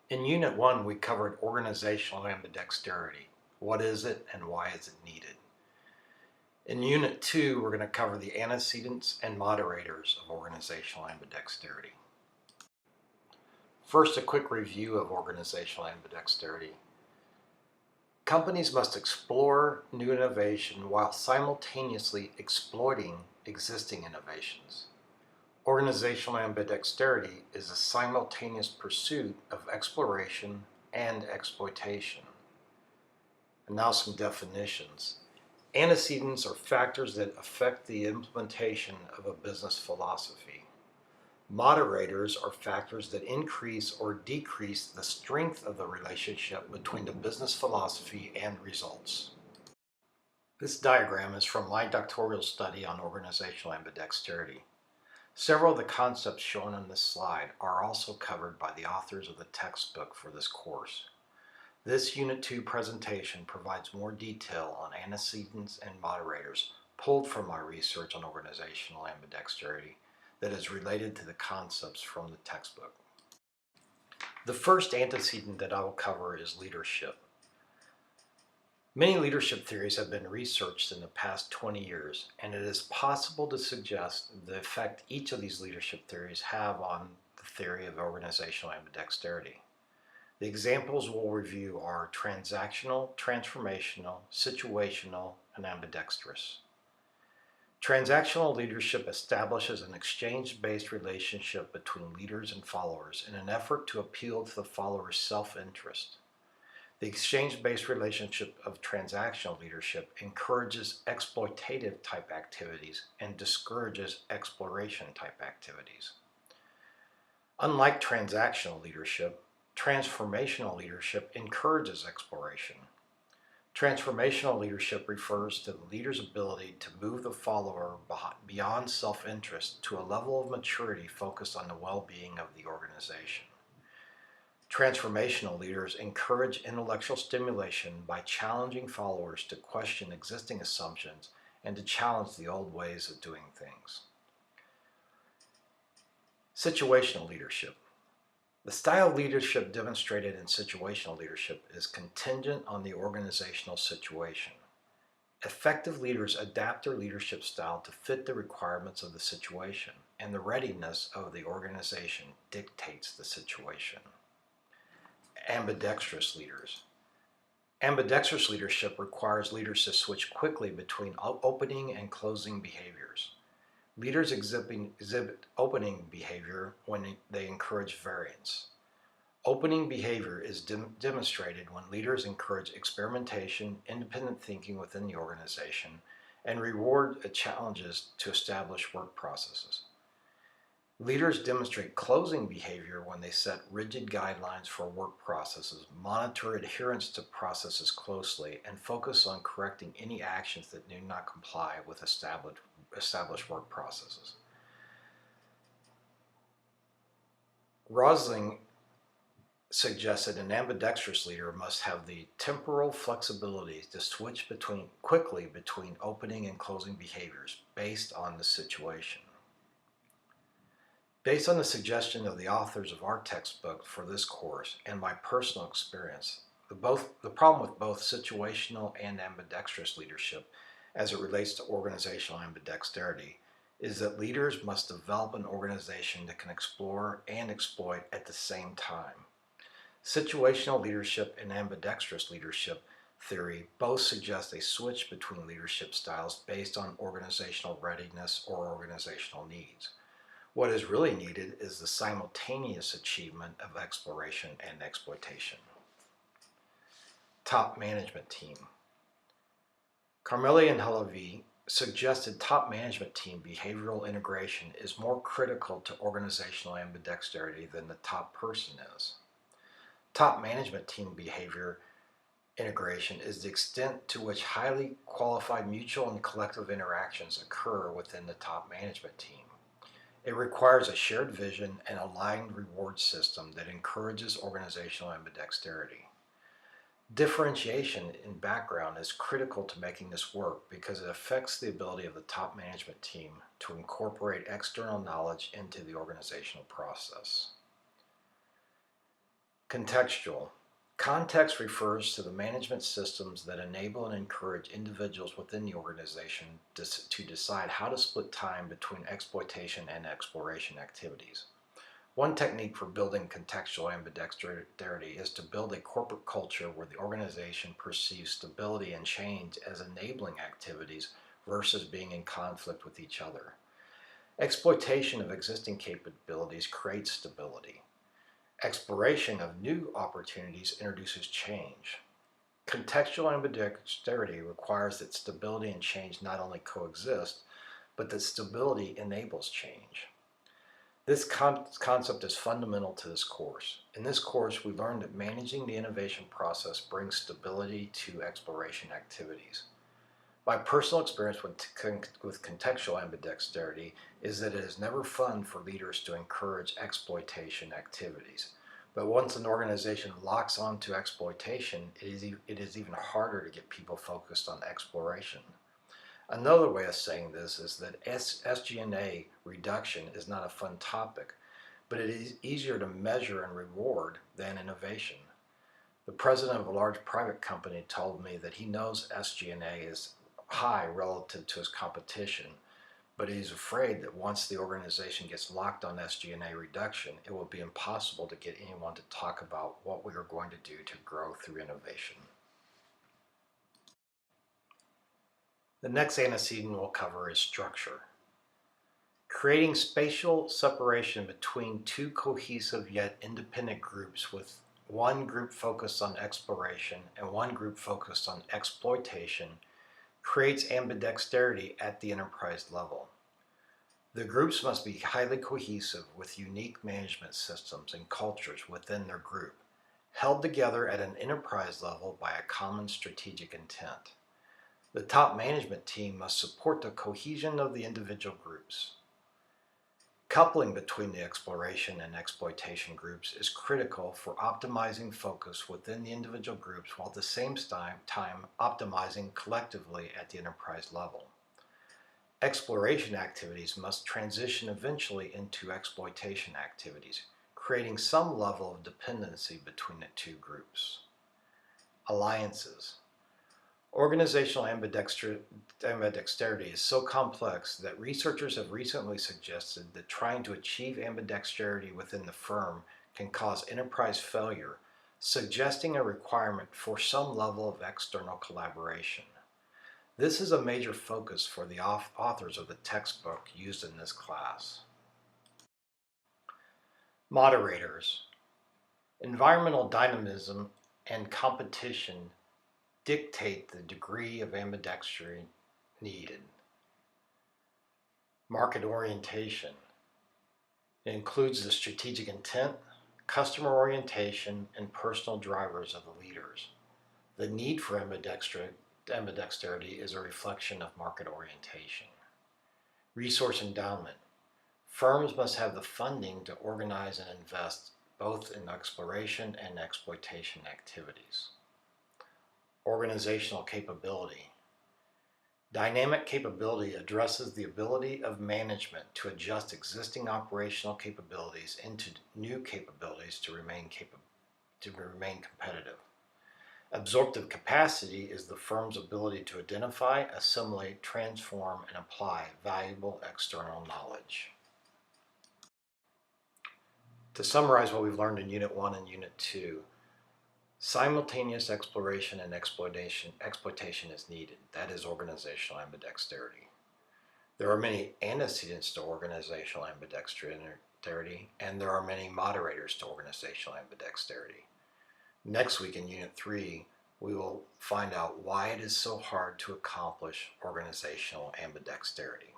In Unit 1, we covered organizational ambidexterity. What is it and why is it needed? In Unit 2, we're going to cover the antecedents and moderators of organizational ambidexterity. First, a quick review of organizational ambidexterity. Companies must explore new innovation while simultaneously exploiting existing innovations. Organizational ambidexterity is a simultaneous pursuit of exploration and exploitation. And now some definitions. Antecedents are factors that affect the implementation of a business philosophy. Moderators are factors that increase or decrease the strength of the relationship between the business philosophy and results. This diagram is from my doctoral study on organizational ambidexterity. Several of the concepts shown on this slide are also covered by the authors of the textbook for this course. This Unit 2 presentation provides more detail on antecedents and moderators pulled from my research on organizational ambidexterity that is related to the concepts from the textbook. The first antecedent that I will cover is leadership. Many leadership theories have been researched in the past 20 years, and it is possible to suggest the effect each of these leadership theories have on the theory of organizational ambidexterity. The examples we'll review are transactional, transformational, situational, and ambidextrous. Transactional leadership establishes an exchange-based relationship between leaders and followers in an effort to appeal to the followers' self-interest. The exchange-based relationship of transactional leadership encourages exploitative type activities and discourages exploration type activities. Unlike transactional leadership, transformational leadership encourages exploration. Transformational leadership refers to the leader's ability to move the follower beyond self-interest to a level of maturity focused on the well-being of the organization. Transformational leaders encourage intellectual stimulation by challenging followers to question existing assumptions and to challenge the old ways of doing things. Situational leadership. The style of leadership demonstrated in situational leadership is contingent on the organizational situation. Effective leaders adapt their leadership style to fit the requirements of the situation, and the readiness of the organization dictates the situation. Ambidextrous leaders. Ambidextrous leadership requires leaders to switch quickly between opening and closing behaviors. Leaders exhibit opening behavior when they encourage variance. Opening behavior is demonstrated when leaders encourage experimentation, independent thinking within the organization, and reward challenges to establish work processes. Leaders demonstrate closing behavior when they set rigid guidelines for work processes, monitor adherence to processes closely, and focus on correcting any actions that do not comply with established work processes. Rosling suggested an ambidextrous leader must have the temporal flexibility to switch quickly between opening and closing behaviors based on the situation. Based on the suggestion of the authors of our textbook for this course and my personal experience, the problem with both situational and ambidextrous leadership as it relates to organizational ambidexterity is that leaders must develop an organization that can explore and exploit at the same time. Situational leadership and ambidextrous leadership theory both suggest a switch between leadership styles based on organizational readiness or organizational needs. What is really needed is the simultaneous achievement of exploration and exploitation. Top management team. Carmelli and Halavi suggested top management team behavioral integration is more critical to organizational ambidexterity than the top person is. Top management team behavior integration is the extent to which highly qualified mutual and collective interactions occur within the top management team. It requires a shared vision and aligned reward system that encourages organizational ambidexterity. Differentiation in background is critical to making this work because it affects the ability of the top management team to incorporate external knowledge into the organizational process. Contextual. Context refers to the management systems that enable and encourage individuals within the organization to decide how to split time between exploitation and exploration activities. One technique for building contextual ambidexterity is to build a corporate culture where the organization perceives stability and change as enabling activities versus being in conflict with each other. Exploitation of existing capabilities creates stability. Exploration of new opportunities introduces change. Contextual ambidexterity requires that stability and change not only coexist, but that stability enables change. This concept is fundamental to this course. In this course, we learned that managing the innovation process brings stability to exploration activities. My personal experience with contextual ambidexterity is that it is never fun for leaders to encourage exploitation activities. But once an organization locks onto exploitation, it is even harder to get people focused on exploration. Another way of saying this is that SG&A reduction is not a fun topic, but it is easier to measure and reward than innovation. The president of a large private company told me that he knows SG&A is high relative to his competition, but he's afraid that once the organization gets locked on SG&A reduction, it will be impossible to get anyone to talk about what we are going to do to grow through innovation. The next antecedent we'll cover is structure. Creating spatial separation between two cohesive yet independent groups, with one group focused on exploration and one group focused on exploitation, creates ambidexterity at the enterprise level. The groups must be highly cohesive with unique management systems and cultures within their group, held together at an enterprise level by a common strategic intent. The top management team must support the cohesion of the individual groups. Coupling between the exploration and exploitation groups is critical for optimizing focus within the individual groups while at the same time optimizing collectively at the enterprise level. Exploration activities must transition eventually into exploitation activities, creating some level of dependency between the two groups. Alliances. Organizational ambidexterity is so complex that researchers have recently suggested that trying to achieve ambidexterity within the firm can cause enterprise failure, suggesting a requirement for some level of external collaboration. This is a major focus for the authors of the textbook used in this class. Moderators. Environmental dynamism and competition dictate the degree of ambidexterity needed. Market orientation. It includes the strategic intent, customer orientation, and personal drivers of the leaders. The need for ambidexterity is a reflection of market orientation. Resource endowment. Firms must have the funding to organize and invest both in exploration and exploitation activities. Organizational capability. Dynamic capability addresses the ability of management to adjust existing operational capabilities into new capabilities to remain competitive. Absorptive capacity is the firm's ability to identify, assimilate, transform, and apply valuable external knowledge. To summarize what we've learned in Unit 1 and Unit 2, simultaneous exploration and exploitation is needed. That is organizational ambidexterity. There are many antecedents to organizational ambidexterity, and there are many moderators to organizational ambidexterity. Next week in Unit 3, we will find out why it is so hard to accomplish organizational ambidexterity.